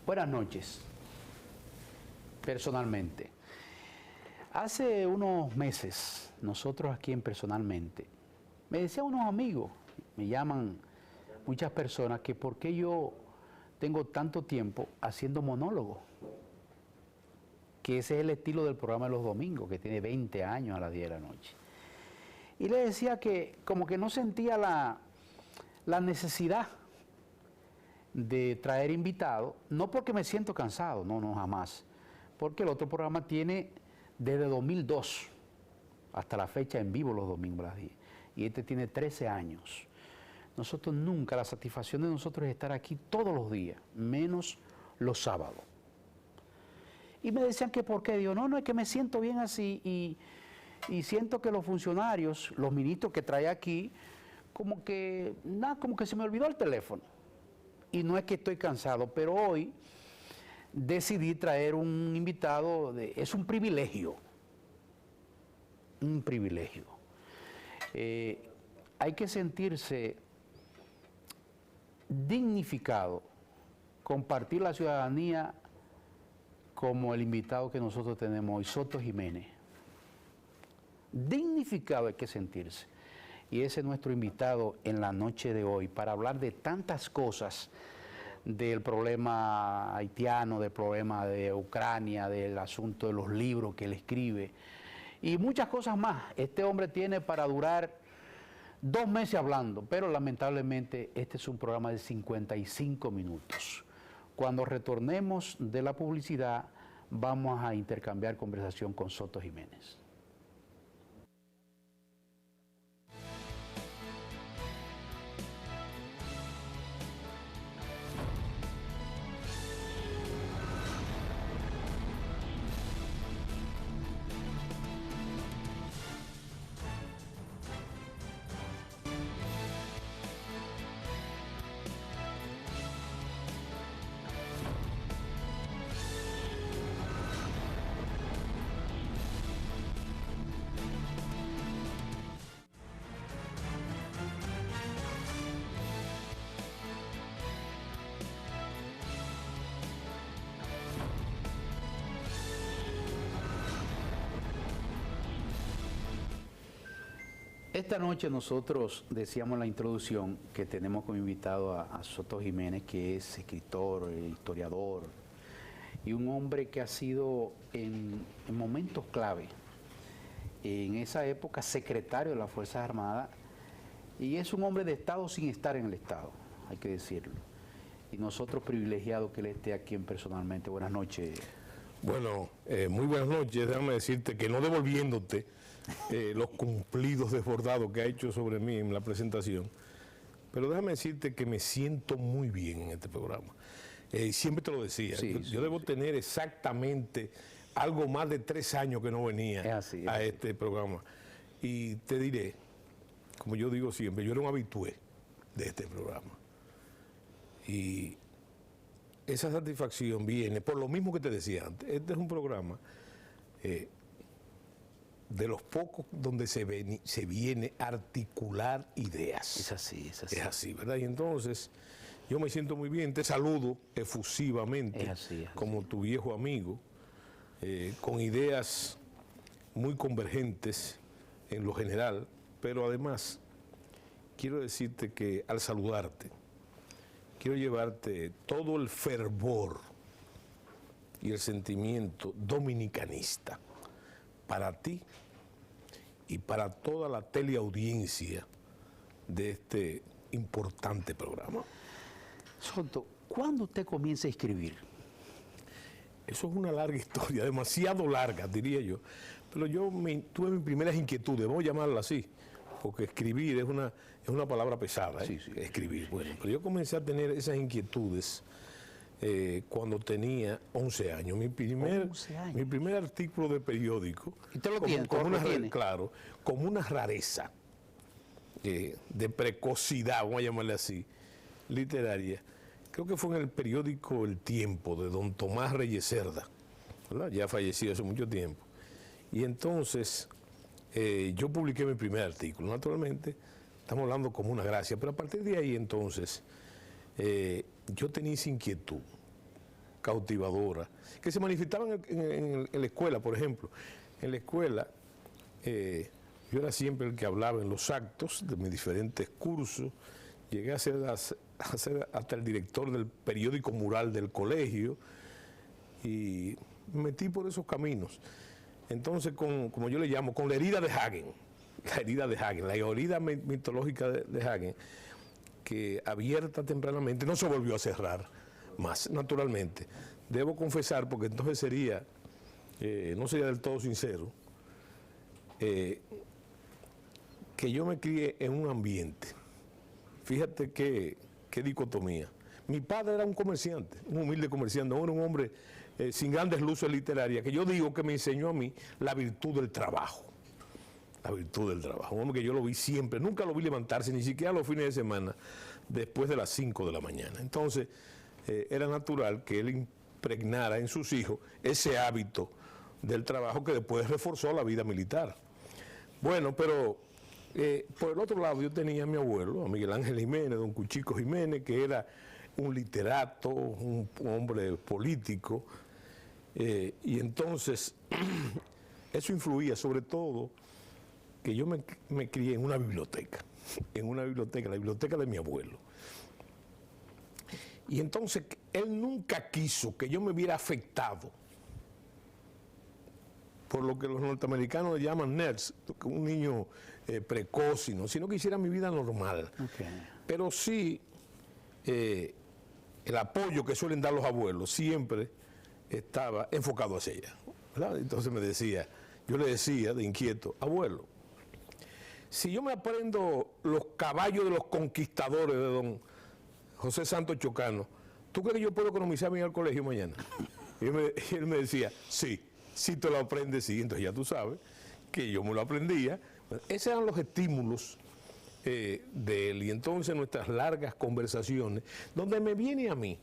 Buenas noches, personalmente. Hace unos meses, nosotros aquí en Personalmente, me decían unos amigos, me llaman muchas personas, que por qué yo tengo tanto tiempo haciendo monólogos, que ese es el estilo del programa de los domingos, que tiene 20 años a las 10 de la noche. Y le decía que como que no sentía la necesidad de traer invitados, no porque me siento cansado, no, jamás, porque el otro programa tiene desde 2002 hasta la fecha en vivo los domingos a las 10, y este tiene 13 años. Nosotros nunca, la satisfacción de nosotros es estar aquí todos los días, menos los sábados. Y me decían que por qué, digo, no, es que me siento bien así y siento que los funcionarios, los ministros que trae aquí, como que se me olvidó el teléfono. Y no es que estoy cansado, pero hoy decidí traer un invitado, es un privilegio. Un privilegio. Hay que sentirse dignificado, compartir la ciudadanía como el invitado que nosotros tenemos hoy, Soto Jiménez. Dignificado hay que sentirse. Y ese es nuestro invitado en la noche de hoy para hablar de tantas cosas, del problema haitiano, del problema de Ucrania, del asunto de los libros que él escribe y muchas cosas más. Este hombre tiene para durar 2 meses hablando, pero lamentablemente este es un programa de 55 minutos. Cuando retornemos de la publicidad vamos a intercambiar conversación con Soto Jiménez. Esta noche nosotros decíamos en la introducción que tenemos como invitado a Soto Jiménez, que es escritor, historiador, y un hombre que ha sido en momentos clave, en esa época secretario de las Fuerzas Armadas, y es un hombre de Estado sin estar en el Estado, hay que decirlo. Y nosotros privilegiados que él esté aquí en Personalmente. Buenas noches. Bueno, muy buenas noches. Déjame decirte que no devolviéndote los cumplidos desbordados que ha hecho sobre mí en la presentación, pero déjame decirte que me siento muy bien en este programa. Siempre te lo decía, yo debo tener exactamente algo más de 3 años que no venía a este programa. Y te diré, como yo digo siempre, yo era un habitué de este programa. Y esa satisfacción viene por lo mismo que te decía antes. Este es un programa de los pocos donde se viene a articular ideas. Es así. Es así, ¿verdad? Y entonces yo me siento muy bien, te saludo efusivamente, es así. Como tu viejo amigo, con ideas muy convergentes en lo general, pero además quiero decirte que al saludarte, quiero llevarte todo el fervor y el sentimiento dominicanista para ti y para toda la teleaudiencia de este importante programa. Soto, ¿cuándo usted comienza a escribir? Eso es una larga historia, demasiado larga, diría yo. Pero yo tuve mis primeras inquietudes, vamos a llamarla así, porque escribir es una palabra pesada, escribir. Bueno, pero yo comencé a tener esas inquietudes cuando tenía 11 años. Mi primer artículo de periódico, ¿y usted lo tiene? Claro, como una rareza de precocidad, vamos a llamarle así, literaria. Creo que fue en el periódico El Tiempo, de don Tomás Reyes Cerda, ¿verdad? Ya fallecido hace mucho tiempo. Y entonces yo publiqué mi primer artículo. Naturalmente, estamos hablando como una gracia, pero a partir de ahí entonces yo tenía esa inquietud. cautivadora, que se manifestaban en la escuela, por ejemplo. En la escuela, yo era siempre el que hablaba en los actos de mis diferentes cursos. Llegué a ser hasta el director del periódico mural del colegio y me metí por esos caminos. Entonces, como yo le llamo, con la herida de Hagen, la herida mitológica de Hagen, que abierta tempranamente no se volvió a cerrar más, naturalmente. Debo confesar, porque entonces no sería del todo sincero, que yo me crié en un ambiente. Fíjate qué dicotomía. Mi padre era un comerciante, un humilde comerciante, no era un hombre sin grandes luces literarias, que yo digo que me enseñó a mí la virtud del trabajo. La virtud del trabajo. Un hombre que yo lo vi siempre, nunca lo vi levantarse, ni siquiera los fines de semana, después de las 5 de la mañana. Entonces, era natural que él impregnara en sus hijos ese hábito del trabajo que después reforzó la vida militar. Bueno, pero por el otro lado yo tenía a mi abuelo, a Miguel Ángel Jiménez, don Cuchico Jiménez, que era un literato, un hombre político, y entonces eso influía sobre todo que yo me crié en una biblioteca, la biblioteca de mi abuelo. Y entonces él nunca quiso que yo me viera afectado por lo que los norteamericanos llaman nerds, un niño precoz, sino que hiciera mi vida normal. Okay. Pero sí, el apoyo que suelen dar los abuelos siempre estaba enfocado hacia ella, ¿verdad? Entonces yo le decía de inquieto, abuelo, si yo me aprendo los caballos de los conquistadores de don José Santos Chocano, ¿tú crees que yo puedo economizarme al colegio mañana? Y él me decía, sí, si te lo aprendes, sí. Entonces ya tú sabes que yo me lo aprendía. Esos eran los estímulos de él. Y entonces nuestras largas conversaciones, donde me viene a mí,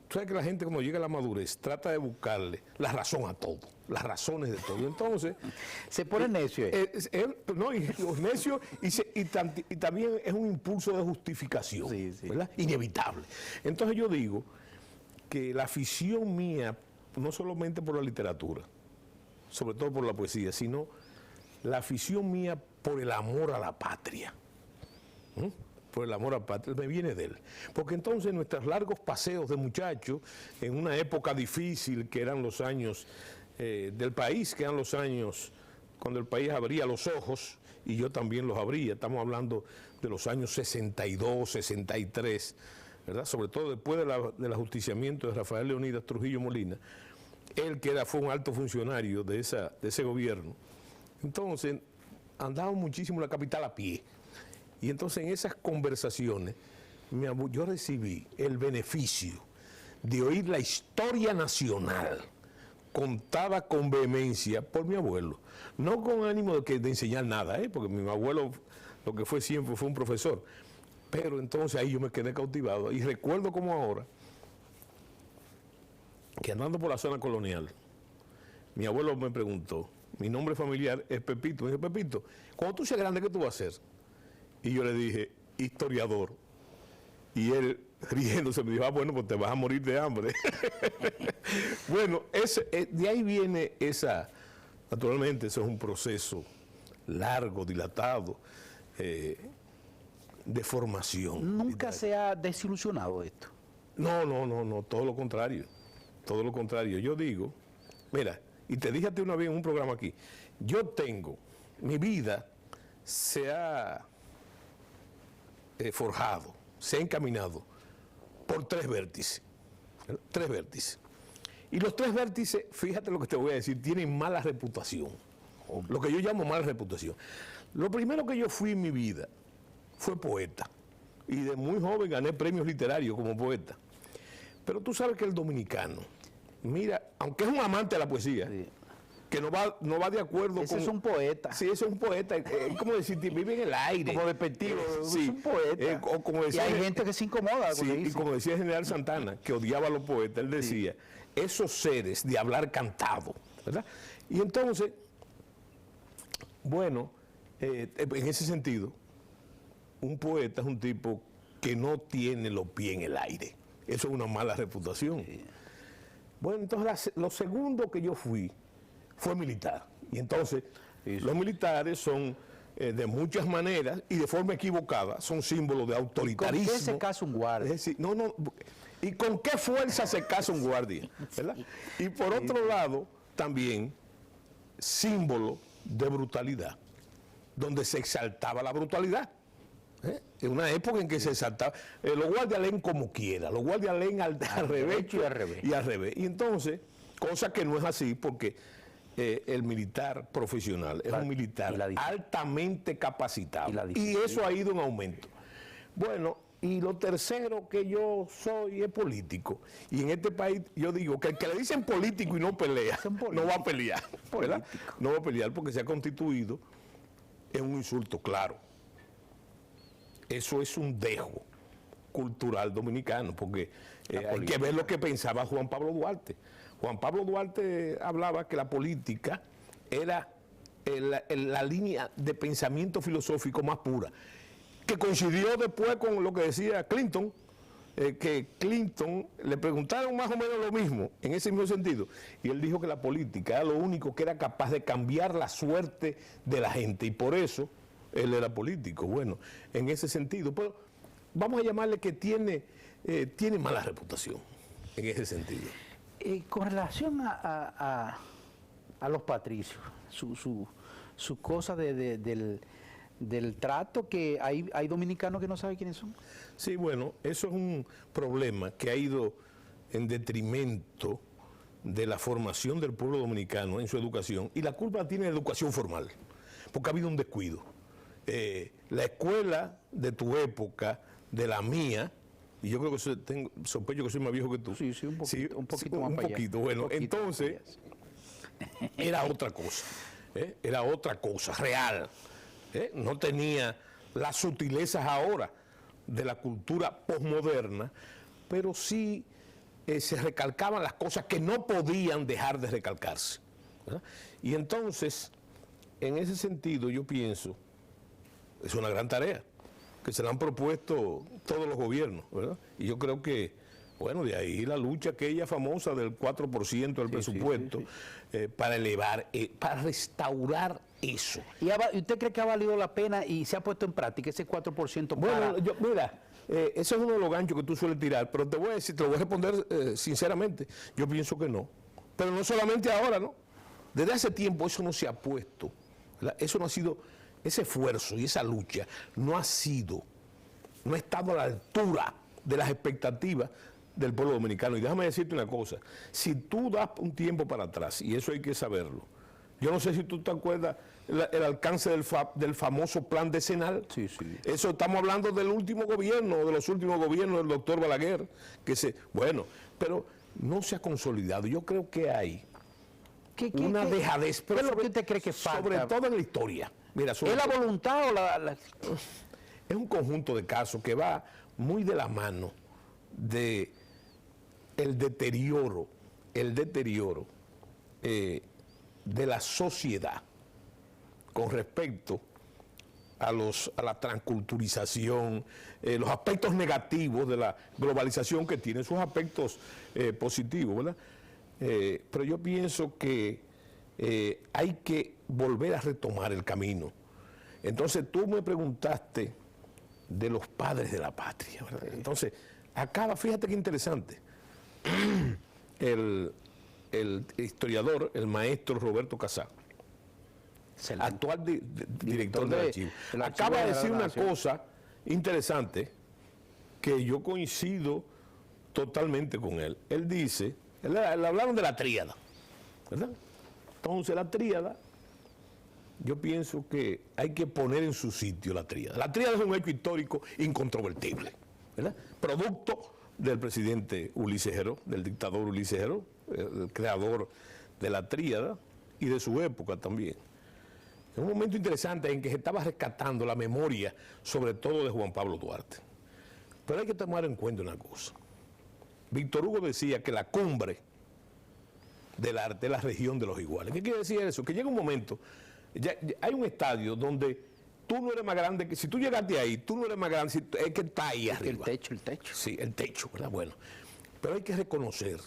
tú sabes que la gente cuando llega a la madurez trata de buscarle la razón a todo, las razones de todo. Entonces se pone necio. Necio y también es un impulso de justificación, sí. ¿Verdad? Inevitable. Entonces yo digo que la afición mía, no solamente por la literatura, sobre todo por la poesía, sino la afición mía por el amor a la patria. Por el amor a la patria, me viene de él. Porque entonces nuestros largos paseos de muchachos, en una época difícil que eran los años del país, que eran los años cuando el país abría los ojos, y yo también los abría, estamos hablando de los años 62, 63, ¿verdad? Sobre todo después del ajusticiamiento de Rafael Leonidas Trujillo Molina, él que fue un alto funcionario de ese gobierno. Entonces, andaba muchísimo en la capital a pie. Y entonces en esas conversaciones yo recibí el beneficio de oír la historia nacional contada con vehemencia por mi abuelo. No con ánimo de enseñar nada, porque mi abuelo lo que fue siempre fue un profesor. Pero entonces ahí yo me quedé cautivado. Y recuerdo como ahora que andando por la zona colonial, mi abuelo me preguntó, mi nombre familiar es Pepito. Me dijo, Pepito, cuando tú seas grande, ¿qué tú vas a hacer? Y yo le dije, historiador. Y él, riéndose, me dijo, bueno, pues te vas a morir de hambre. Bueno, de ahí viene naturalmente, eso es un proceso largo, dilatado, de formación. ¿Nunca se ha desilusionado esto? No, todo lo contrario. Todo lo contrario. Yo digo, mira, y te dije a ti una vez en un programa aquí, mi vida se ha forjado, se ha encaminado por 3 vértices. 3 vértices. Y los 3 vértices, fíjate lo que te voy a decir, tienen mala reputación. Lo que yo llamo mala reputación. Lo primero que yo fui en mi vida fue poeta. Y de muy joven gané premios literarios como poeta. Pero tú sabes que el dominicano, mira, aunque es un amante de la poesía, sí, que no va de acuerdo ese es un poeta. Sí, ese es un poeta. Es como decir, vive en el aire. Como despectivo. Sí, es un poeta. O como decía, y hay gente que se incomoda. Sí, y como decía el general Santana, que odiaba a los poetas, él decía, sí, esos seres de hablar cantado, ¿verdad? Y entonces, bueno, en ese sentido, un poeta es un tipo que no tiene los pies en el aire. Eso es una mala reputación. Sí. Bueno, entonces lo segundo que yo fui fue militar. Y entonces los militares son de muchas maneras y de forma equivocada, son símbolos de autoritarismo. ¿Con qué se casa un guardia? Es decir, ¿y con qué fuerza se casa un guardia? ¿Verdad? Y por otro lado, también símbolo de brutalidad, donde se exaltaba la brutalidad. En una época en que se exaltaba, los guardias leen como quiera, los guardias leen al revés y al revés. Y entonces, cosa que no es así, porque el militar profesional es un militar altamente capacitado y eso ha ido en aumento. Bueno, y lo tercero que yo soy es político. Y en este país yo digo que el que le dicen político y no pelea, no va a pelear, ¿verdad? No va a pelear porque se ha constituido en un insulto claro. Eso es un dejo cultural dominicano, porque hay que ver lo que pensaba Juan Pablo Duarte. Juan Pablo Duarte hablaba que la política era la línea de pensamiento filosófico más pura, que coincidió después con lo que decía Clinton, que Clinton le preguntaron más o menos lo mismo, en ese mismo sentido, y él dijo que la política era lo único que era capaz de cambiar la suerte de la gente, y por eso él era político. Bueno, en ese sentido, pero vamos a llamarle que tiene mala reputación, en ese sentido. Con relación a los patricios, su cosa del trato, que hay dominicanos que no saben quiénes son. Sí, bueno, eso es un problema que ha ido en detrimento de la formación del pueblo dominicano en su educación, y la culpa tiene la educación formal, porque ha habido un descuido. La escuela de tu época, de la mía, y yo creo que sospecho que soy más viejo que tú. Sí, un poquito, un poquito más un para poquito. allá. Bueno, Un poquito entonces, era otra cosa. Era otra cosa, real. No tenía las sutilezas ahora de la cultura posmoderna, pero sí se recalcaban las cosas que no podían dejar de recalcarse, ¿verdad? Y entonces, en ese sentido, yo pienso, es una gran tarea que se la han propuesto todos los gobiernos, ¿verdad? Y yo creo que, bueno, de ahí la lucha aquella famosa del 4% del presupuesto para elevar, para restaurar eso. ¿Y usted cree que ha valido la pena y se ha puesto en práctica ese 4% para...? Bueno, mira, ese es uno de los ganchos que tú sueles tirar, pero te voy a decir, te lo voy a responder sinceramente, yo pienso que no. Pero no solamente ahora, ¿no? Desde hace tiempo eso no se ha puesto, ¿verdad? Eso no ha sido... Ese esfuerzo y esa lucha no ha estado a la altura de las expectativas del pueblo dominicano. Y déjame decirte una cosa, si tú das un tiempo para atrás, y eso hay que saberlo, yo no sé si tú te acuerdas el alcance del famoso plan decenal. Sí. Eso estamos hablando del último gobierno, de los últimos gobiernos del doctor Balaguer, bueno, pero no se ha consolidado. Yo creo que hay una dejadez. ¿Qué es lo que usted cree que falta? Sobre todo en la historia. Mira, ¿Es la voluntad o Es un conjunto de casos que va muy de la mano de el deterioro de la sociedad con respecto a la transculturización, los aspectos negativos de la globalización, que tiene sus aspectos positivos, ¿verdad? Pero yo pienso que hay que volver a retomar el camino. Entonces tú me preguntaste de los padres de la patria, ¿verdad? Entonces, fíjate qué interesante, el historiador, el maestro Roberto Casá, actual director del archivo, acaba de decir una cosa interesante que yo coincido totalmente con él. Él dice, le hablaron de la tríada, ¿verdad? Entonces la tríada, yo pienso que hay que poner en su sitio la tríada. La tríada es un hecho histórico incontrovertible, ¿verdad? Producto del presidente Ulises Geró, del dictador Ulises Geró, el creador de la tríada y de su época también. Es un momento interesante en que se estaba rescatando la memoria, sobre todo de Juan Pablo Duarte. Pero hay que tomar en cuenta una cosa. Víctor Hugo decía que la cumbre del arte es la región de los iguales. ¿Qué quiere decir eso? Que llega un momento, hay un estadio donde tú no eres más grande, que si tú llegaste ahí, tú no eres más grande, es que está ahí arriba. El techo. Sí, el techo, ¿verdad? Bueno, pero hay que reconocer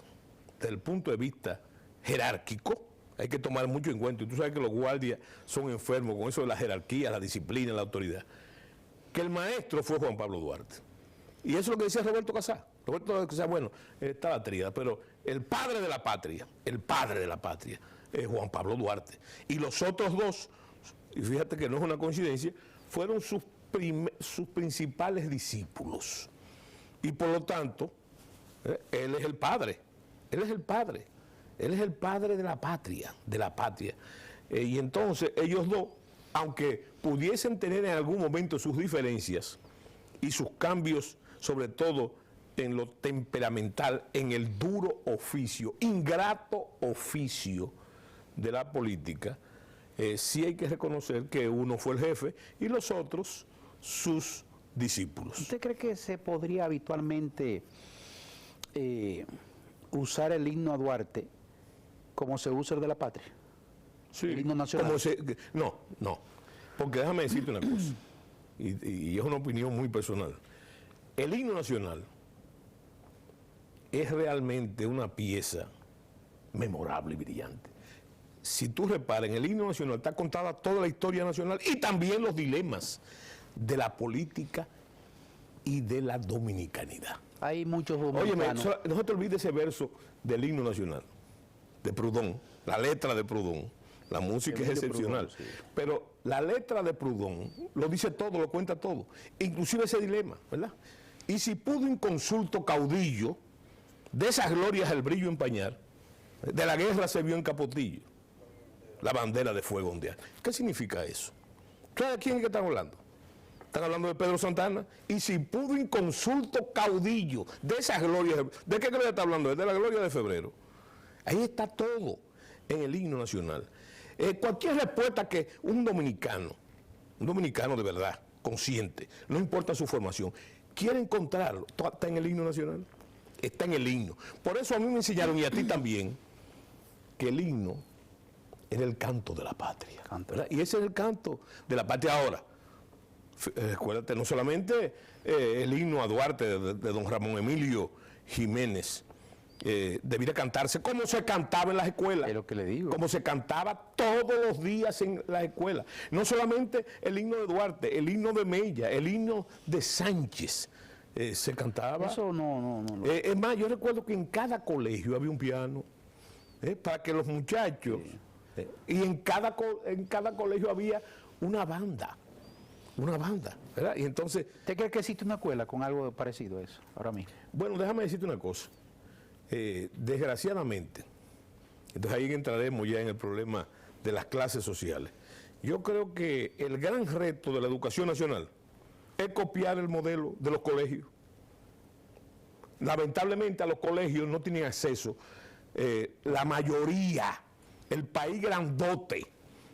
desde el punto de vista jerárquico, hay que tomar mucho en cuenta, y tú sabes que los guardias son enfermos con eso de la jerarquía, la disciplina, la autoridad, que el maestro fue Juan Pablo Duarte. Y eso es lo que decía Roberto Casá. Roberto Casá, bueno, está la tríada, pero el padre de la patria es Juan Pablo Duarte. Y los otros dos, y fíjate que no es una coincidencia, fueron sus principales discípulos. Y por lo tanto, él es el padre, él es el padre de la patria, y entonces ellos dos, aunque pudiesen tener en algún momento sus diferencias y sus cambios, sobre todo en lo temperamental, en el duro oficio, ingrato oficio de la política, sí hay que reconocer que uno fue el jefe y los otros sus discípulos. ¿Usted cree que se podría habitualmente usar el himno a Duarte como se usa el de la patria? Sí, el himno nacional. No, porque déjame decirte una cosa, y es una opinión muy personal. El himno nacional es realmente una pieza memorable y brillante. Si tú reparas, en el himno nacional está contada toda la historia nacional y también los dilemas de la política y de la dominicanidad. Hay muchos dominicanos. Óyeme, no se te olvides ese verso del himno nacional, de Proudhon, la letra de Proudhon. La música es excepcional, Proudhon, sí. Pero la letra de Proudhon lo dice todo, lo cuenta todo, inclusive ese dilema, ¿verdad? Y si pudo inconsulto caudillo, de esas glorias el brillo empañar, de la guerra se vio en capotillo, la bandera de fuego ondear. ¿Qué significa eso? ¿Sabes de quién es que están hablando? Están hablando de Pedro Santana. Y si pudo inconsulto caudillo, de esas glorias, ¿de qué gloria está hablando? De la gloria de febrero. Ahí está todo en el himno nacional. Cualquier respuesta que un dominicano de verdad, consciente, no importa su formación, quiere encontrarlo, está en el himno nacional, está en el himno. Por eso a mí me enseñaron, y a ti también, que el himno era el canto de la patria, ¿verdad? Y ese es el canto de la patria. Ahora, recuérdate, no solamente el himno a Duarte de don Ramón Emilio Jiménez, debiera cantarse como se cantaba en las escuelas. Es lo que le digo. Como se cantaba todos los días en las escuelas. No solamente el himno de Duarte, el himno de Mella, el himno de Sánchez. Se cantaba. Eso no. Es más, yo recuerdo que en cada colegio había un piano, para que los muchachos, y en cada colegio había una banda, ¿verdad? Y entonces... ¿Usted cree que existe una escuela con algo parecido a eso, ahora mismo? Bueno, déjame decirte una cosa. Desgraciadamente, entonces ahí entraremos ya en el problema de las clases sociales. Yo creo que el gran reto de la educación nacional es copiar el modelo de los colegios. Lamentablemente a los colegios no tienen acceso la mayoría, el país grandote,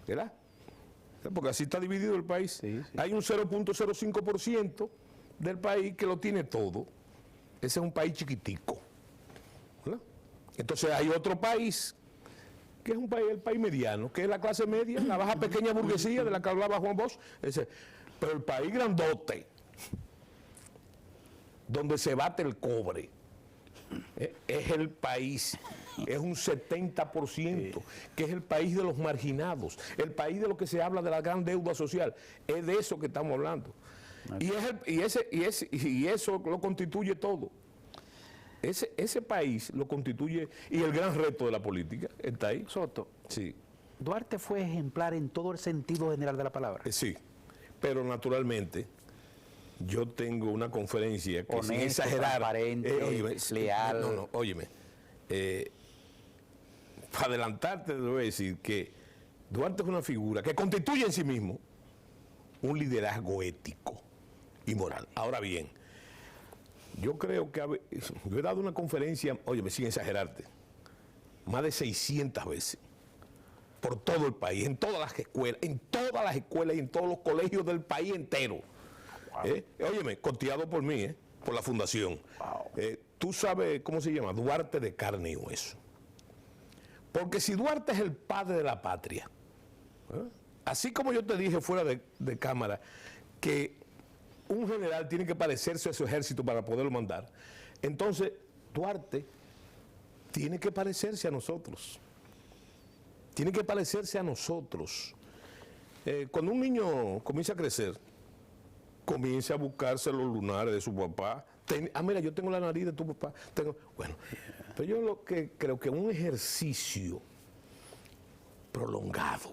¿verdad? Porque así está dividido el país. Sí. Hay un 0.05% del país que lo tiene todo. Ese es un país chiquitico, ¿verdad? Entonces hay otro país, que es el país mediano, que es la clase media, la baja pequeña burguesía de la que hablaba Juan Bosch. Pero el país grandote, donde se bate el cobre, es el país, es un 70%, que es el país de los marginados, el país de lo que se habla de la gran deuda social. Es de eso que estamos hablando. Y eso lo constituye todo. Ese país lo constituye, y el gran reto de la política está ahí. Soto, Sí. Duarte fue ejemplar en todo el sentido general de la palabra. Sí, pero naturalmente yo tengo una conferencia que Honesto, sin exagerar, transparente, leal. Óyeme, para adelantarte te voy a decir que Duarte es una figura que constituye en sí mismo un liderazgo ético y moral. Ahora bien, yo creo que yo he dado una conferencia, óyeme, sin exagerarte, más de 600 veces, por todo el país, en todas las escuelas y en todos los colegios del país entero. Wow. Óyeme, costeado por mí, por la fundación. Wow. Tú sabes cómo se llama, Duarte de carne y hueso. Porque si Duarte es el padre de la patria, así como yo te dije fuera de cámara, que un general tiene que parecerse a su ejército para poderlo mandar, entonces Duarte tiene que parecerse a nosotros. Tiene que parecerse a nosotros. Cuando un niño comienza a crecer, comienza a buscarse los lunares de su papá. Mira, yo tengo la nariz de tu papá. Bueno, pero yo lo que creo que un ejercicio prolongado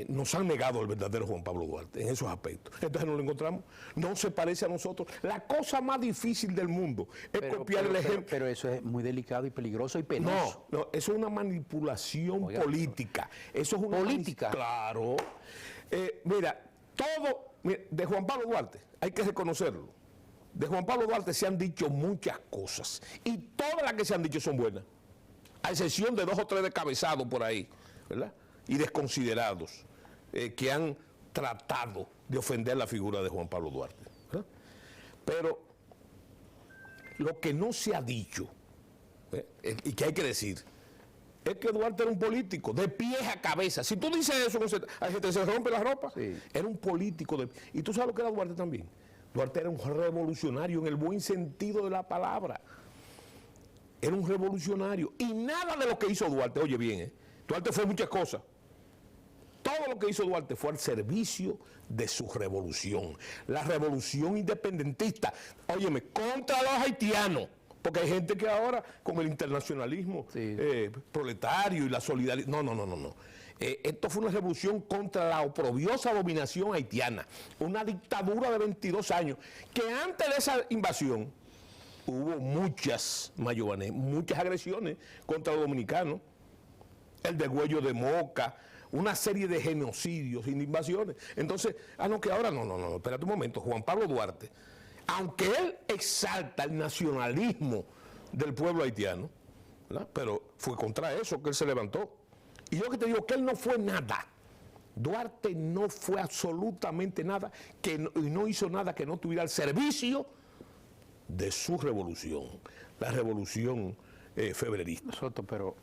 nos han negado el verdadero Juan Pablo Duarte en esos aspectos. Entonces no lo encontramos, no se parece a nosotros. La cosa más difícil del mundo es copiar el ejemplo. Pero eso es muy delicado y peligroso y penoso. No, eso es una manipulación política. Eso es una política. Claro. Mira, de Juan Pablo Duarte, hay que reconocerlo. De Juan Pablo Duarte se han dicho muchas cosas y todas las que se han dicho son buenas, a excepción de 2 o 3 descabezados por ahí, ¿verdad? Y desconsiderados, que han tratado de ofender la figura de Juan Pablo Duarte, ¿verdad? Pero lo que no se ha dicho, y que hay que decir, es que Duarte era un político, de pies a cabeza. Si tú dices eso, se rompe la ropa. Sí. Era un político. Y tú sabes lo que era Duarte también. Duarte era un revolucionario en el buen sentido de la palabra. Era un revolucionario. Y nada de lo que hizo Duarte, oye bien, Duarte fue muchas cosas. Todo lo que hizo Duarte fue al servicio de su revolución. La revolución independentista, óyeme, contra los haitianos. Porque hay gente que ahora, con el internacionalismo proletario y la solidaridad... No. Esto fue una revolución contra la oprobiosa dominación haitiana. Una dictadura de 22 años. Que antes de esa invasión hubo muchas agresiones contra los dominicanos. El degüello de Moca, una serie de genocidios y invasiones. Entonces, que ahora no, espérate un momento. Juan Pablo Duarte, aunque él exalta el nacionalismo del pueblo haitiano, ¿verdad? Pero fue contra eso que él se levantó. Y yo que te digo que él no fue nada. Duarte no fue absolutamente nada, y no hizo nada que no tuviera al servicio de su revolución, la revolución febrerista. Pero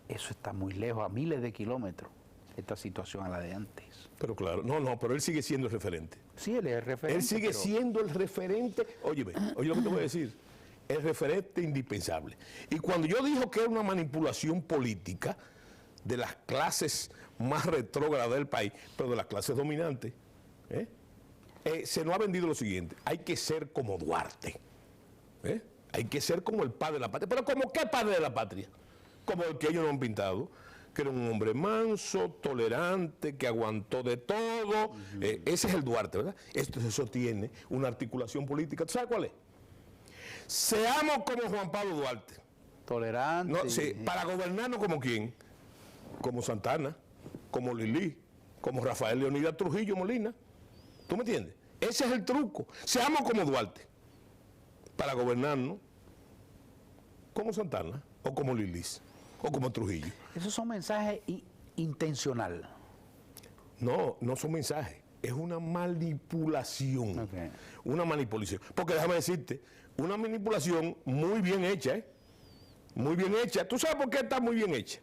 eso está muy lejos, a miles de kilómetros, esta situación a la de antes. Pero claro, pero él sigue siendo el referente. Sí, él es el referente. Él sigue siendo el referente. Oye lo que te voy a decir. El referente indispensable. Y cuando yo digo que es una manipulación política de las clases más retrógradas del país, pero de las clases dominantes, se nos ha vendido lo siguiente: hay que ser como Duarte. Hay que ser como el padre de la patria. ¿Pero como qué padre de la patria? Como el que ellos no han pintado, que era un hombre manso, tolerante, que aguantó de todo. Ese es el Duarte, ¿verdad? Eso tiene una articulación política. ¿Tú sabes cuál es? Seamos como Juan Pablo Duarte. Tolerante. No, sí, para gobernarnos como quién. Como Santana, como Lili, como Rafael Leonidas Trujillo Molina. ¿Tú me entiendes? Ese es el truco. Seamos como Duarte. Para gobernarnos como Santana, o como Lilis, o como Trujillo. Esos son mensajes intencionales. No son mensajes. Es una manipulación. Okay. Una manipulación. Porque déjame decirte, una manipulación muy bien hecha, Muy bien hecha. ¿Tú sabes por qué está muy bien hecha?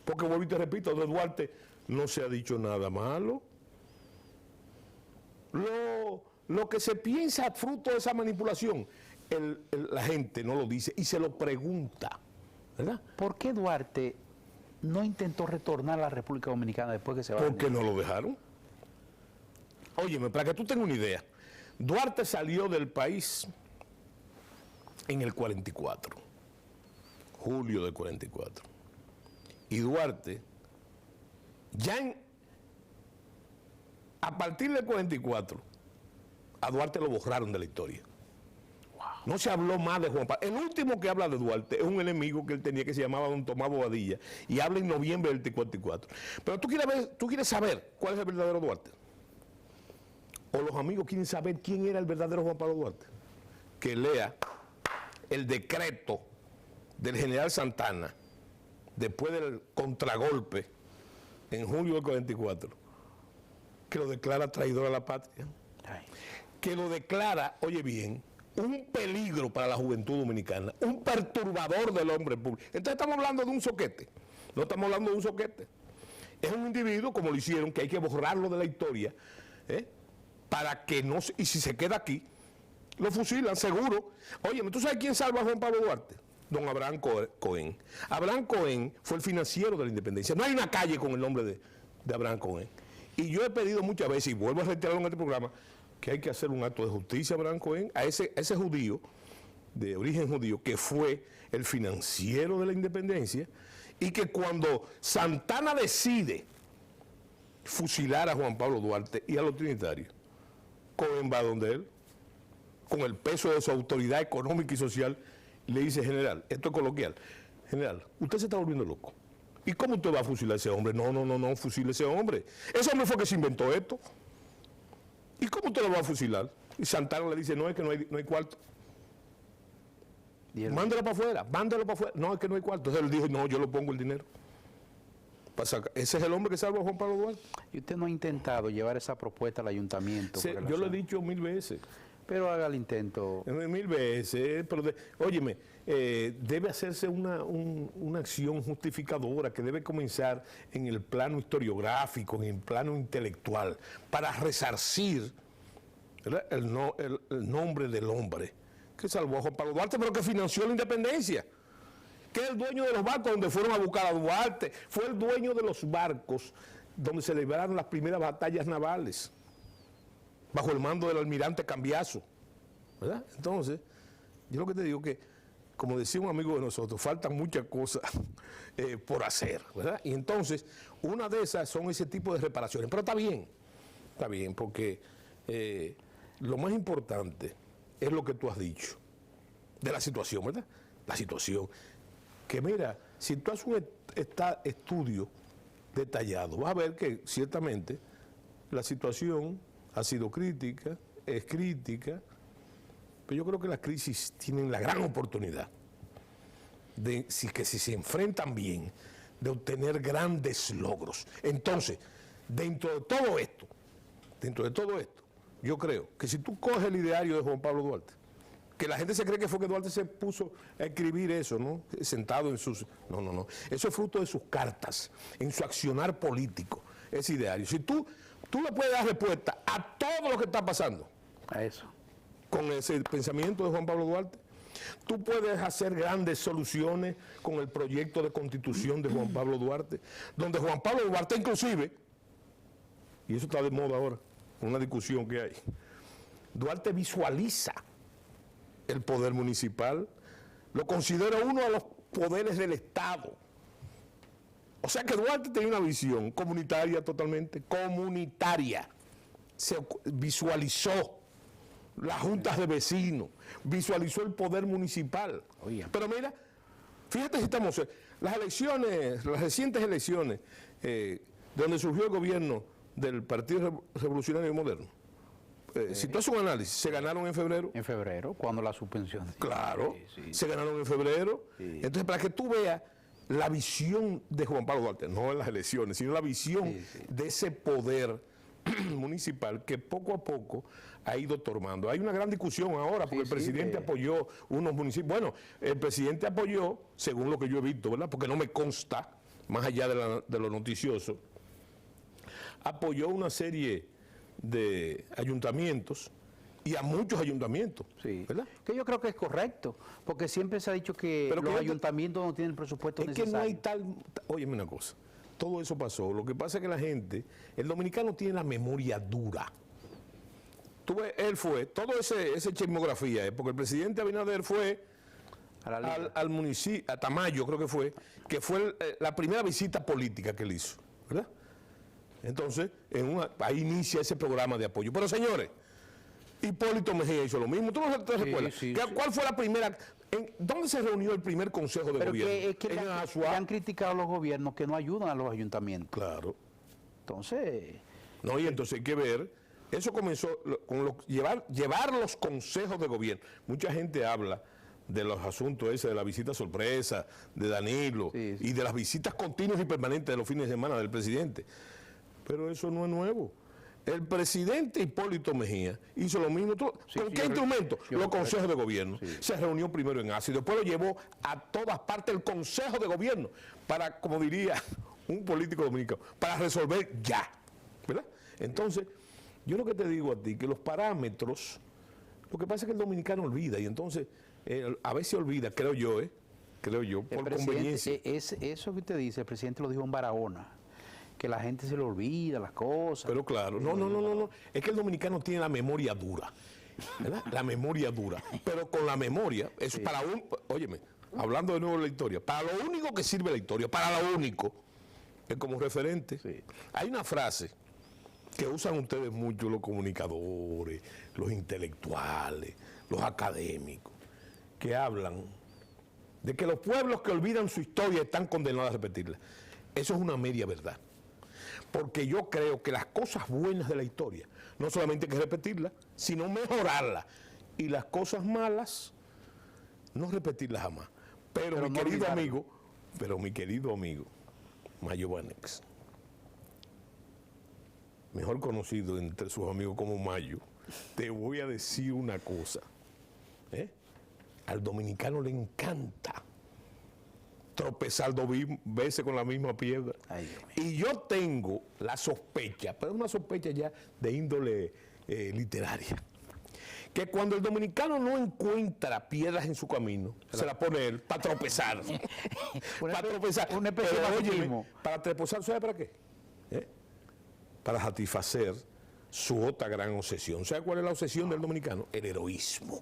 Porque, vuelvo y te repito, de Duarte no se ha dicho nada malo. Lo que se piensa fruto de esa manipulación, la gente no lo dice y se lo pregunta, ¿verdad? ¿Por qué Duarte no intentó retornar a la República Dominicana después que se va? Porque no lo dejaron. Óyeme, para que tú tengas una idea, Duarte salió del país en el 44, julio del 44. Y Duarte, a partir del 44, a Duarte lo borraron de la historia. Wow. No se habló más de Juan Pablo. El último que habla de Duarte es un enemigo que él tenía que se llamaba don Tomás Bobadilla y habla en noviembre del 44. Pero tú quieres saber cuál es el verdadero Duarte. O los amigos quieren saber quién era el verdadero Juan Pablo Duarte. Que lea el decreto del general Santana después del contragolpe en julio del 44, que lo declara traidor a la patria. Ay. Que lo declara, oye bien, un peligro para la juventud dominicana, un perturbador del hombre público. Entonces estamos hablando de un soquete, no estamos hablando de un soquete. Es un individuo, como lo hicieron, que hay que borrarlo de la historia, para que no, y si se queda aquí, Lo fusilan, seguro. Oye, ¿tú sabes quién salva a Juan Pablo Duarte? Don Abraham Cohen. Abraham Cohen fue el financiero de la independencia. No hay una calle con el nombre de Abraham Cohen. Y yo he pedido muchas veces, y vuelvo a reiterarlo en este programa, que hay que hacer un acto de justicia a Abraham Cohen, a ese judío, de origen judío, que fue el financiero de la independencia, y que cuando Santana decide fusilar a Juan Pablo Duarte y a los trinitarios, Cohen va donde él, con el peso de su autoridad económica y social, le dice: general, esto es coloquial, general, usted se está volviendo loco. ¿Y cómo usted va a fusilar a ese hombre? No, fusile a ese hombre. Ese hombre fue que se inventó esto. ¿Y cómo usted lo va a fusilar? Y Santana le dice: no, es que no hay cuarto. Mándalo para afuera, mándalo para afuera. No, es que no hay cuarto. Entonces él dijo: no, yo lo pongo el dinero. Ese es el hombre que salva a Juan Pablo Duarte. ¿Y usted no ha intentado llevar esa propuesta al ayuntamiento? Yo lo he dicho 1000 veces. Pero haga el intento. 1000 veces, pero óyeme, debe hacerse una acción justificadora que debe comenzar en el plano historiográfico, en el plano intelectual, para resarcir, ¿verdad?, el nombre del hombre que salvó a Juan Pablo Duarte, pero que financió la independencia, que es el dueño de los barcos donde fueron a buscar a Duarte, fue el dueño de los barcos donde se libraron las primeras batallas navales, bajo el mando del almirante Cambiaso, ¿verdad? Entonces, yo lo que te digo que, como decía un amigo de nosotros, faltan muchas cosas por hacer, ¿verdad? Y entonces, una de esas son ese tipo de reparaciones. Pero está bien, porque lo más importante es lo que tú has dicho de la situación, ¿verdad? La situación. Que mira, si tú haces un estudio detallado, vas a ver que ciertamente la situación ha sido crítica, es crítica, pero yo creo que las crisis tienen la gran oportunidad de, si se enfrentan bien, de obtener grandes logros. Entonces, dentro de todo esto, yo creo que si tú coges el ideario de Juan Pablo Duarte, que la gente se cree que fue que Duarte se puso a escribir eso, ¿no?, sentado en sus... No. Eso es fruto de sus cartas, en su accionar político, ese ideario. Si tú le puedes dar respuesta a todo lo que está pasando, a eso, con ese pensamiento de Juan Pablo Duarte, tú puedes hacer grandes soluciones con el proyecto de constitución de Juan Pablo Duarte, donde Juan Pablo Duarte inclusive, y eso está de moda ahora, una discusión que hay, Duarte visualiza el poder municipal, lo considera uno de los poderes del Estado. O sea que Duarte tenía una visión comunitaria, totalmente comunitaria. Se visualizó las juntas de vecinos, visualizó el poder municipal. Oye. Pero mira, fíjate si estamos... Las recientes elecciones, donde surgió el gobierno del Partido Revolucionario Moderno, si tú haces un análisis, se ganaron en febrero. En febrero, cuando la suspensión. Claro, Sí. Se ganaron en febrero. Sí. Entonces, para que tú veas la visión de Juan Pablo Duarte, no en las elecciones, sino la visión de ese poder municipal que poco a poco ha ido tomando. Hay una gran discusión ahora, porque el presidente apoyó unos municipios. Bueno, el presidente apoyó, según lo que yo he visto, ¿verdad?, porque no me consta, más allá de lo noticioso, apoyó una serie de ayuntamientos y a muchos ayuntamientos, ¿verdad? Que yo creo que es correcto, porque siempre se ha dicho que los ayuntamientos no tienen presupuesto necesario. Es que no hay óyeme una cosa, todo eso pasó, lo que pasa es que la gente, el dominicano tiene la memoria dura. Tú ves, él fue, todo ese chismografía, porque el presidente Abinader fue al municipio, a Tamayo creo que fue la primera visita política que él hizo, ¿verdad? Entonces, ahí inicia ese programa de apoyo. Pero señores, Hipólito Mejía hizo lo mismo. ¿Tú no te recuerdas? ¿Cuál fue la primera? ¿Dónde se reunió el primer consejo de gobierno? Es que le han criticado a los gobiernos que no ayudan a los ayuntamientos. Claro. Entonces... No, y entonces hay que ver, eso comenzó con llevar los consejos de gobierno. Mucha gente habla de los asuntos ese, de la visita sorpresa, de Danilo, y de las visitas continuas y permanentes de los fines de semana del presidente. Pero eso no es nuevo. El presidente Hipólito Mejía hizo lo mismo. ¿Con qué instrumento? Los consejos de gobierno. Se reunió primero en Asia y después lo llevó a todas partes el consejo de gobierno para, como diría un político dominicano, para resolver ya, ¿verdad? Entonces, yo lo que te digo a ti, que los parámetros Lo que pasa es que el dominicano olvida y entonces a veces olvida, creo yo, por conveniencia. Eso que usted dice, el presidente lo dijo en Barahona, que la gente se le olvida las cosas. Pero claro, no, es que el dominicano tiene la memoria dura, ¿verdad? La memoria dura, pero con la memoria, eso Sí. para óyeme, hablando de nuevo de la historia, para lo único que sirve la historia, para lo único, es como referente. Sí. Hay una frase que usan ustedes mucho los comunicadores, los intelectuales, los académicos, que hablan de que los pueblos que olvidan su historia están condenados a repetirla. Eso es una media verdad. Porque yo creo que las cosas buenas de la historia no solamente hay que repetirlas, sino mejorarlas. Y las cosas malas, no repetirlas jamás. Pero mi querido amigo, Mayo Banex, mejor conocido entre sus amigos como Mayo, te voy a decir una cosa. Al dominicano le encanta tropezar 2 veces con la misma piedra. Ay, Dios mío. Y yo tengo la sospecha, pero es una sospecha ya de índole literaria, que cuando el dominicano no encuentra piedras en su camino, se la pone él para tropezar. Para tropezar. Una especie de Pero, óyeme, masoquismo. para tropezar, ¿sabe para qué? Para satisfacer su otra gran obsesión. ¿Sabe cuál es la obsesión del dominicano? El heroísmo.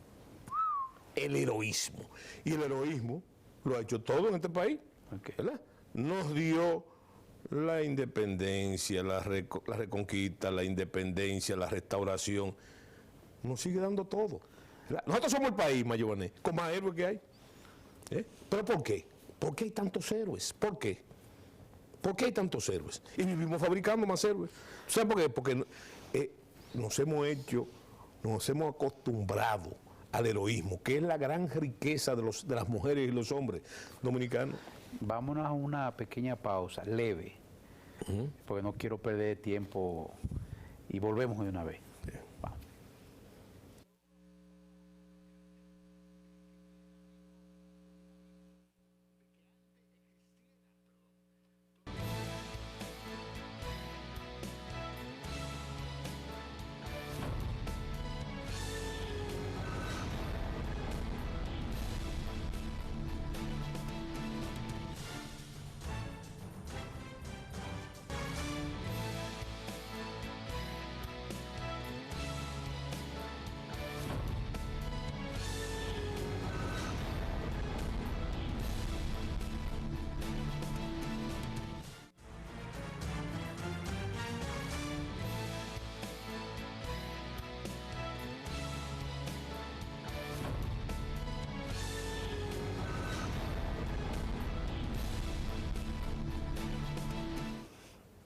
El heroísmo. Y el heroísmo lo ha hecho todo en este país, ¿verdad? Nos dio la independencia, la reconquista, la independencia, la restauración. Nos sigue dando todo, ¿verdad? Nosotros somos el país, Mayobané, con más héroes que hay. ¿Pero por qué? ¿Por qué hay tantos héroes? ¿Por qué? ¿Por qué hay tantos héroes? Y vivimos fabricando más héroes. ¿Sabes por qué? Porque nos hemos acostumbrado al heroísmo, que es la gran riqueza de las mujeres y los hombres dominicanos. Vámonos a una pequeña pausa, leve, porque no quiero perder tiempo y volvemos de una vez. Vamos.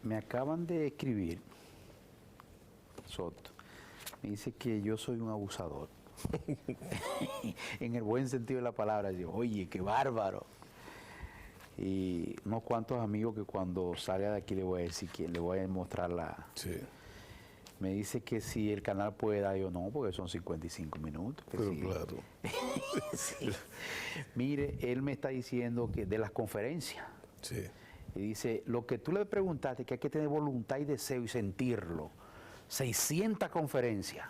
Me acaban de escribir, Soto, me dice que yo soy un abusador. En el buen sentido de la palabra, yo, oye, qué bárbaro. Y unos cuantos amigos que cuando salga de aquí le voy a decir quién, le voy a mostrar la... Sí. Me dice que si el canal puede dar, yo no, porque son 55 minutos. Que Pero sí. claro. Sí. Mire, él me está diciendo que de las conferencias. Sí. Y dice, lo que tú le preguntaste, que hay que tener voluntad y deseo y sentirlo. 600 conferencias.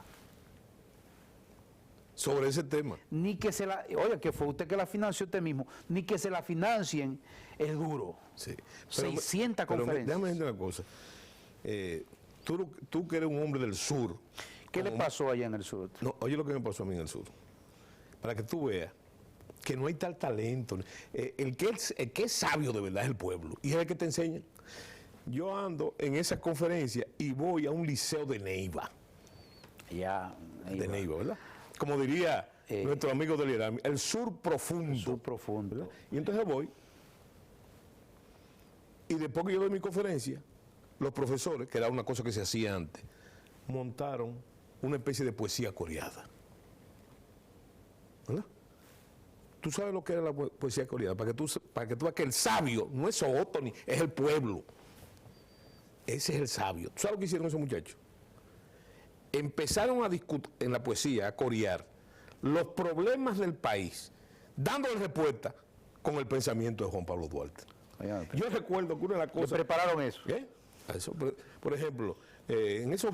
Sobre ese tema. Ni que se la... Oye, que fue usted que la financió usted mismo. Ni que se la financien, es duro. Sí. 600 pero conferencias. déjame decirte una cosa. Tú que eres un hombre del sur. ¿Qué le pasó allá en el sur? No, oye lo que me pasó a mí en el sur. Para que tú veas que no hay tal talento. El que es sabio de verdad es el pueblo. Y es el que te enseña. Yo ando en esas conferencias y voy a un liceo de Neiva. Ya, De Neiva, ¿verdad? Como diría nuestro amigo Delirami, el sur profundo. el sur profundo. ¿verdad? Y entonces voy. Y después que yo doy mi conferencia, los profesores, que era una cosa que se hacía antes, montaron una especie de poesía coreada. ¿Verdad? Tú sabes lo que era la poesía coreada, para que tú veas que el sabio no es Sootoni, es el pueblo. Ese es el sabio. ¿Tú sabes lo que hicieron esos muchachos? Empezaron a discutir en la poesía, a corear los problemas del país, dándole respuesta con el pensamiento de Juan Pablo Duarte. Oigan, Yo recuerdo que una de las ¿le cosas... prepararon eso? ¿Qué? Eso, por ejemplo, en esos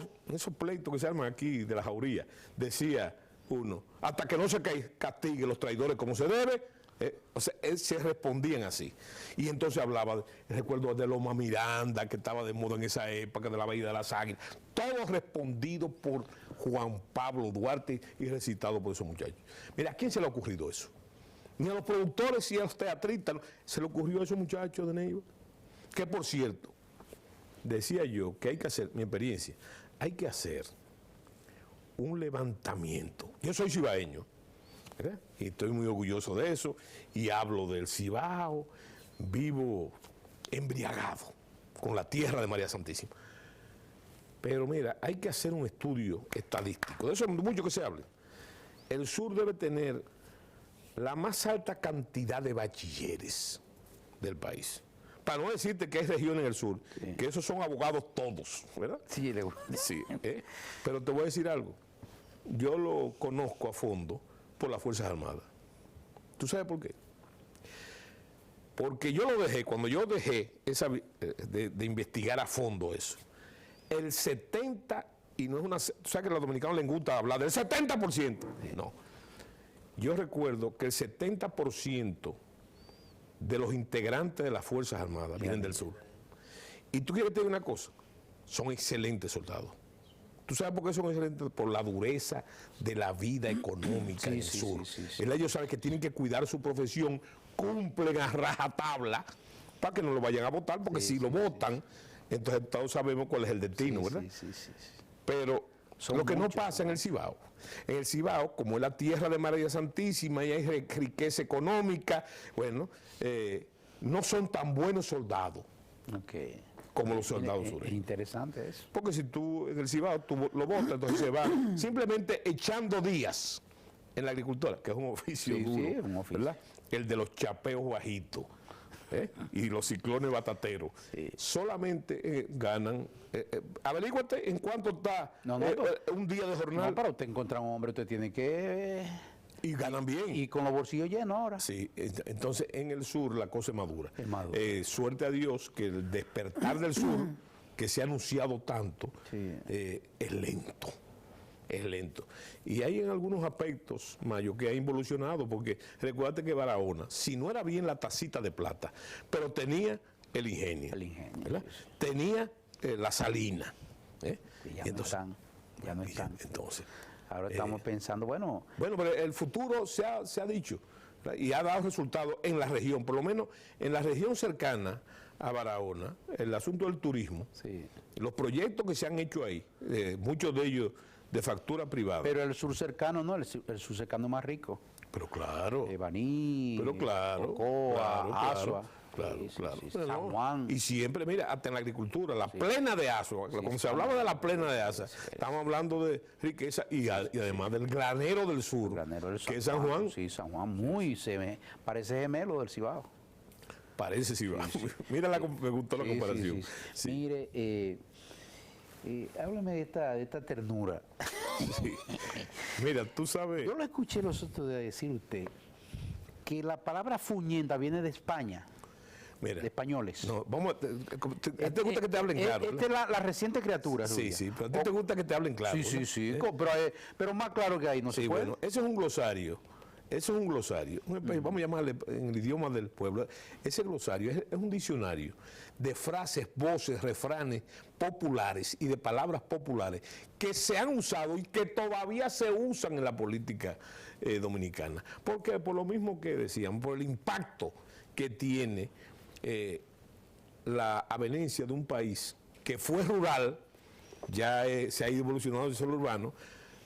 pleitos que se arman aquí de la jauría, decía hasta que no se castigue los traidores como se debe. O sea, se respondían así. Y entonces hablaba, recuerdo de Loma Miranda, que estaba de moda en esa época, de la Bahía de las Águilas, todo respondido por Juan Pablo Duarte y recitado por esos muchachos. Mira, ¿a quién se le ha ocurrido eso? Ni a los productores ni a los teatristas, se le ocurrió a esos muchachos de Neiva. Que por cierto, decía yo que hay que hacer, mi experiencia, hay que hacer un levantamiento. Yo soy cibaeño, ¿verdad? Y estoy muy orgulloso de eso, y hablo del Cibao, vivo embriagado con la tierra de María Santísima. Pero mira, hay que hacer un estudio estadístico, de eso es mucho que se hable. El sur debe tener la más alta cantidad de bachilleres del país. Para no decirte que hay regiones en el sur, sí, que esos son abogados todos, ¿verdad? Sí, sí, pero te voy a decir algo, yo lo conozco a fondo por las Fuerzas Armadas. ¿Tú sabes por qué? Porque yo lo dejé, cuando yo dejé de investigar a fondo eso, el 70%, y no es una... Tú sabes que a los dominicanos les gusta hablar del 70%. No. Yo recuerdo que el 70% de los integrantes de las Fuerzas Armadas vienen del sur. Y tú quieres decir una cosa, son excelentes soldados. ¿Tú sabes por qué son excelentes? Por la dureza de la vida económica en el sur. Ellos saben que tienen que cuidar su profesión, cumplen a rajatabla para que no lo vayan a votar, porque si lo votan, entonces todos sabemos cuál es el destino, ¿verdad? Pero lo que no pasa en el Cibao, como es la tierra de María Santísima y hay riqueza económica, bueno, no son tan buenos soldados. Como los soldados sureños. Es interesante eso. Porque si tú en el Cibao tú lo votas, entonces se va simplemente echando días en la agricultura, que es un oficio duro, es un oficio, ¿verdad? El de los chapeos bajitos y los ciclones batateros. Solamente ganan. Averíguate en cuánto está un día de jornal. No, para usted encontrar un hombre, usted tiene que... Y ganan bien. Y con los bolsillos llenos ahora. Sí, entonces en el sur la cosa es madura. Suerte a Dios que el despertar del sur, que se ha anunciado tanto, es lento. Es lento. Y hay en algunos aspectos, Mayo, que ha involucionado, porque recuérdate que Barahona, si no era bien la tacita de plata, pero tenía el ingenio. ¿Verdad? Tenía la salina. Y ya entonces, ya no están. Entonces... Ahora estamos pensando, bueno, pero el futuro se ha dicho, ¿verdad? Y ha dado resultados en la región, por lo menos en la región cercana a Barahona, el asunto del turismo, los proyectos que se han hecho ahí, muchos de ellos de factura privada. Pero el sur cercano no, el sur cercano más rico. Pero claro. Baní, pero claro, Ocoa, Azua. Claro. San Juan. Y siempre, mira, hasta en la agricultura, la plena de Azua, cuando se hablaba de la plena de Azua, estamos hablando de riqueza y además del granero del sur, que es San Juan. Sí, San Juan, parece gemelo del Cibao. Parece Cibao. Mira, me gustó la comparación. Mire, háblame de esta ternura. Mira, tú sabes... Yo lo escuché los otros días decir usted que la palabra fuñenda viene de España. Mira, de españoles. No, ¿te gusta que te hablen claro? Esta es la reciente criatura. Sí, pero a ti te gusta que te hablen claro. Sí. Pero más claro que ahí no se puede. Bueno, eso es un glosario. Vamos a llamarle en el idioma del pueblo. Ese glosario es un diccionario de frases, voces, refranes populares y de palabras populares que se han usado y que todavía se usan en la política dominicana. Porque por lo mismo que decían, por el impacto que tiene la avenencia de un país que fue rural, ya se ha ido evolucionando hacia el urbano,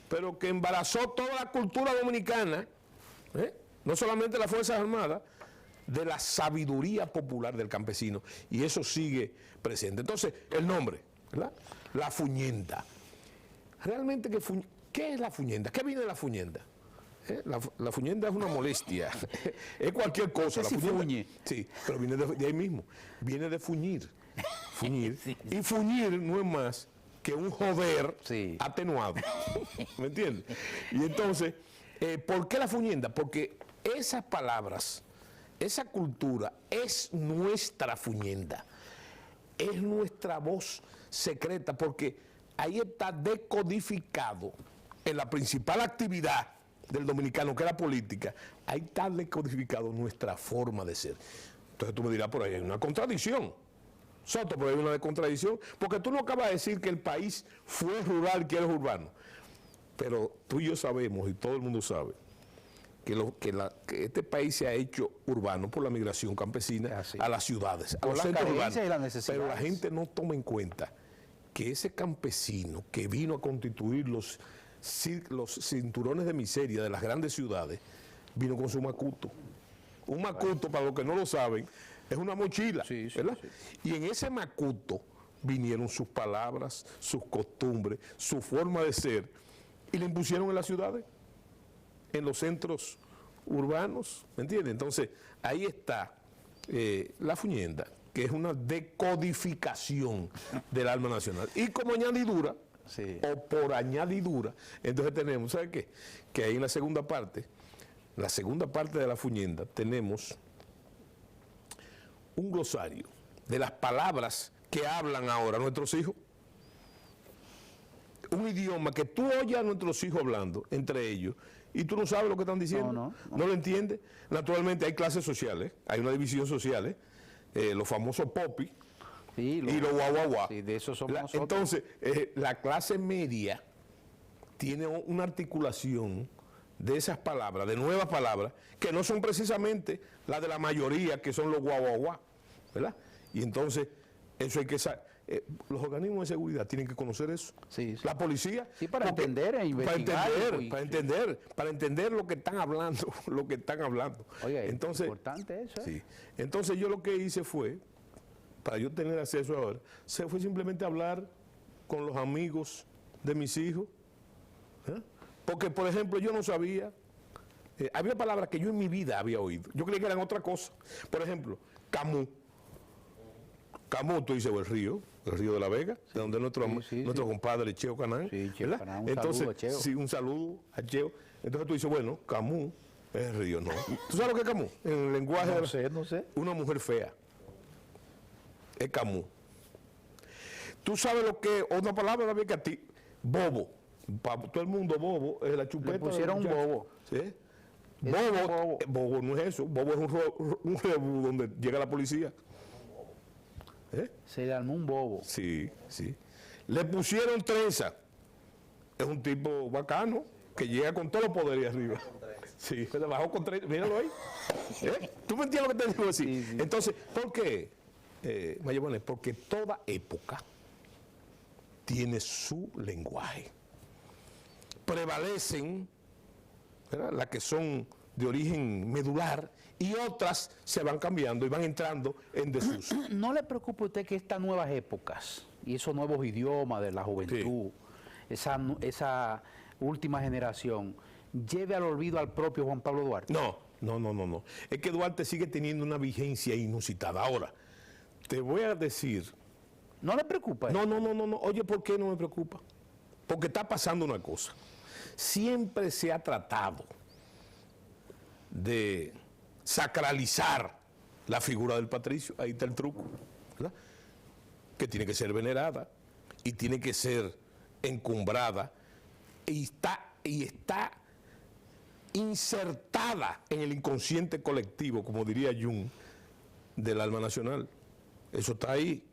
pero que embarazó toda la cultura dominicana, no solamente las Fuerzas Armadas, de la sabiduría popular del campesino, y eso sigue presente. Entonces, el nombre, ¿verdad? La fuñenda. Realmente, ¿qué es la fuñenda? ¿Qué viene de la fuñenda? La fuñenda es una molestia, es cualquier cosa. Fuñe. Sí, pero viene de ahí mismo, viene de fuñir. Y fuñir no es más que un joder atenuado, ¿me entiendes? Y entonces, ¿por qué la fuñenda? Porque esas palabras, esa cultura es nuestra fuñenda, es nuestra voz secreta, porque ahí está decodificado en la principal actividad del dominicano, que es la política, ahí está decodificado nuestra forma de ser. Entonces tú me dirás, por ahí hay una contradicción. Soto, por ahí hay una contradicción, porque tú no acabas de decir que el país fue rural, que es urbano. Pero tú y yo sabemos, y todo el mundo sabe, que este país se ha hecho urbano por la migración campesina a las ciudades, a los centros urbanos. Pero la gente no toma en cuenta que ese campesino que vino a constituir los cinturones de miseria de las grandes ciudades, vino con su macuto. Un macuto, para los que no lo saben, es una mochila, ¿verdad? Y en ese macuto vinieron sus palabras, sus costumbres, su forma de ser, y le impusieron en las ciudades, en los centros urbanos, ¿me entiendes? Entonces, ahí está la Fuñenda, que es una decodificación del alma nacional. Y como añadidura, o por añadidura, entonces tenemos, ¿sabe qué? Que ahí en la segunda parte de la Fuñenda, tenemos un glosario de las palabras que hablan ahora nuestros hijos. Un idioma que tú oyes a nuestros hijos hablando entre ellos y tú no sabes lo que están diciendo, no lo entiendes. Naturalmente hay clases sociales, hay una división social, los famosos popis y los guaguaguá. Sí, de eso somos nosotros. Entonces, la clase media tiene una articulación de esas palabras, de nuevas palabras, que no son precisamente las de la mayoría, que son los guaguaguá, ¿verdad? Y entonces, eso hay que saber. Los organismos de seguridad tienen que conocer eso. La policía. Sí, para entender e investigar. Para entender lo que están hablando, Oye, entonces, es importante eso. Sí. Entonces yo lo que hice fue, para yo tener acceso ahora, fue simplemente hablar con los amigos de mis hijos. Porque, por ejemplo, yo no sabía, había palabras que yo en mi vida había oído. Yo creía que eran otra cosa. Por ejemplo, Camus. Camus, tú dices, el río de la Vega, de donde nuestro compadre Cheo Canán. Cheo Canán, entonces, saludo a Cheo. Sí, un saludo a Cheo. Entonces tú dices, bueno, Camus es el río, no. ¿Tú sabes lo que es Camus? En el lenguaje no sé. Una mujer fea. Es Camus. Tú sabes lo que es otra palabra también que a ti, bobo. Para todo el mundo bobo es la chupeta. Le pusieron un bobo. ¿Sí? Bobo no es eso. Bobo es un rebú donde llega la policía. Se le armó un bobo. Sí. Le pusieron trenza. Es un tipo bacano que llega con todos los poderes arriba. Sí, se le bajó con trenza. Míralo ahí. ¿Tú me entiendes lo que te digo así? Sí. Entonces, ¿por qué, Mayemones? Porque toda época tiene su lenguaje. Prevalecen, ¿verdad?, las que son de origen medular, y otras se van cambiando y van entrando en desuso. ¿No le preocupa a usted que estas nuevas épocas y esos nuevos idiomas de la juventud, esa última generación, lleve al olvido al propio Juan Pablo Duarte? No. Es que Duarte sigue teniendo una vigencia inusitada. Ahora, te voy a decir... ¿No le preocupa eso? No. Oye, ¿por qué no me preocupa? Porque está pasando una cosa. Siempre se ha tratado de sacralizar la figura del patricio. Ahí está el truco, ¿verdad? Que tiene que ser venerada y tiene que ser encumbrada y está insertada en el inconsciente colectivo, como diría Jung, del alma nacional. Eso está ahí,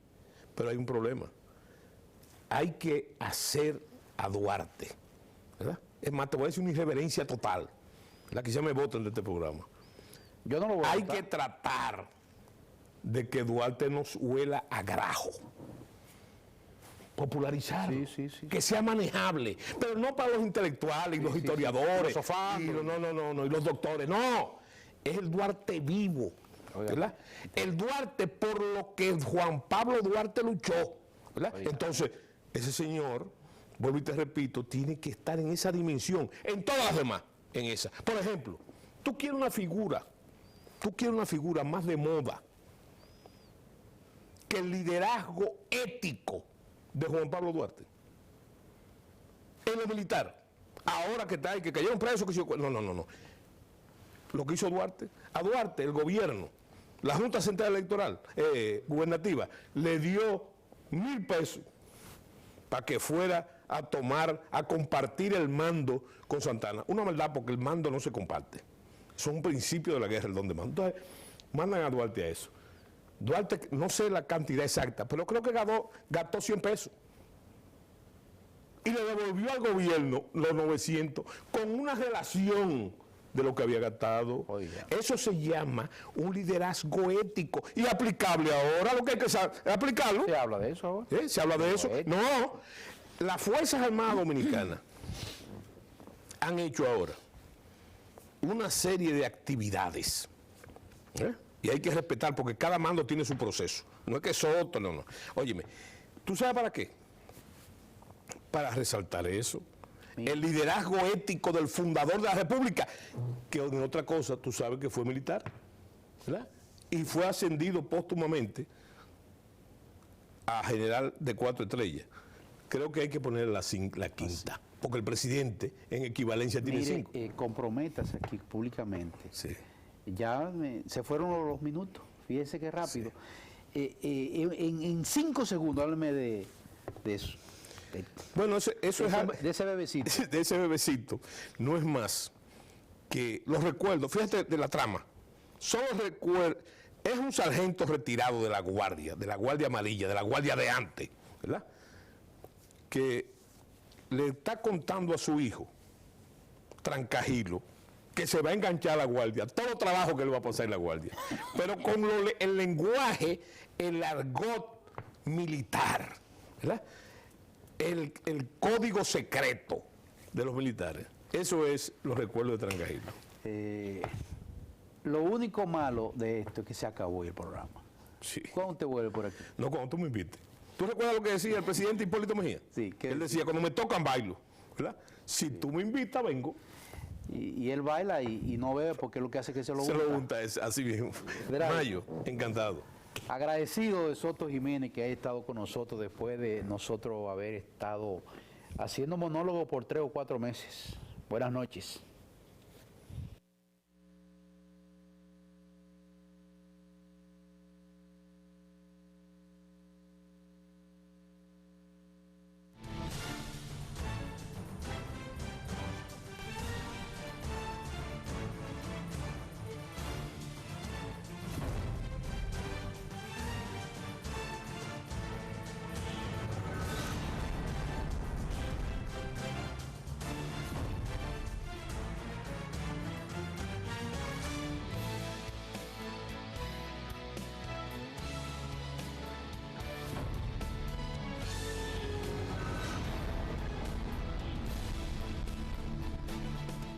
pero hay un problema. Hay que hacer a Duarte, ¿verdad? Es más, te voy a decir una irreverencia total, la que ya me voten de este programa. Yo no lo voy a Hay que tratar de que Duarte nos huela a grajo. Popularizarlo, que sea manejable, pero no para los intelectuales y los historiadores, y los doctores, no, es el Duarte vivo, ¿verdad? El Duarte por lo que Juan Pablo Duarte luchó, ¿verdad? Entonces, ese señor, vuelvo y te repito, tiene que estar en esa dimensión, en todas las demás, en esa. Por ejemplo, tú quieres una figura más de moda que el liderazgo ético de Juan Pablo Duarte en lo militar. Ahora que está ahí, que cayeron presos, no. Lo que hizo Duarte, a Duarte el gobierno, la Junta Central Electoral, gubernativa, le dio 1,000 pesos para que fuera a compartir el mando con Santana. Una verdad, porque el mando no se comparte. Son un principio de la guerra, el don de mando. Entonces, mandan a Duarte a eso. Duarte, no sé la cantidad exacta, pero creo que gastó 100 pesos. Y le devolvió al gobierno los 900 con una relación de lo que había gastado. Oiga. Eso se llama un liderazgo ético y aplicable ahora. Lo que hay que saber es aplicarlo. ¿Se habla de eso ahora? ¿Se habla de eso? No. Las Fuerzas Armadas Dominicanas han hecho ahora una serie de actividades. Y hay que respetar porque cada mando tiene su proceso. No es que Soto, no. Óyeme, ¿tú sabes para qué? Para resaltar eso. El liderazgo ético del fundador de la República, que en otra cosa tú sabes que fue militar, ¿verdad? Y fue ascendido póstumamente a general de 4 estrellas. Creo que hay que poner la quinta, porque el presidente en equivalencia tiene 5. Comprométase aquí públicamente. Sí. Ya se fueron los minutos, fíjese qué rápido. Sí. En 5 segundos, háblame de eso. Bueno, eso es de ese bebecito. De ese bebecito no es más que los recuerdos. Fíjate de la trama. Son los recuerdos. Es un sargento retirado de la guardia amarilla, de la guardia de antes, ¿verdad? Que le está contando a su hijo, Trancajilo, que se va a enganchar a la guardia, todo trabajo que le va a pasar en la guardia, pero con el lenguaje, el argot militar, ¿verdad? El código secreto de los militares. Eso es los recuerdos de Trancajilo. Lo único malo de esto es que se acabó el programa. Sí. ¿Cuándo te vuelve por aquí? No, cuando tú me invites. ¿Tú recuerdas lo que decía el presidente Hipólito Mejía? Sí. Él decía, cuando me tocan bailo, ¿verdad? Si tú me invitas, vengo. Y él baila y no bebe porque lo que hace es que se lo unta. Se lo unta, es así mismo. Mayo, encantado. Agradecido de Soto Jiménez que haya estado con nosotros después de nosotros haber estado haciendo monólogo por 3 o 4 meses. Buenas noches.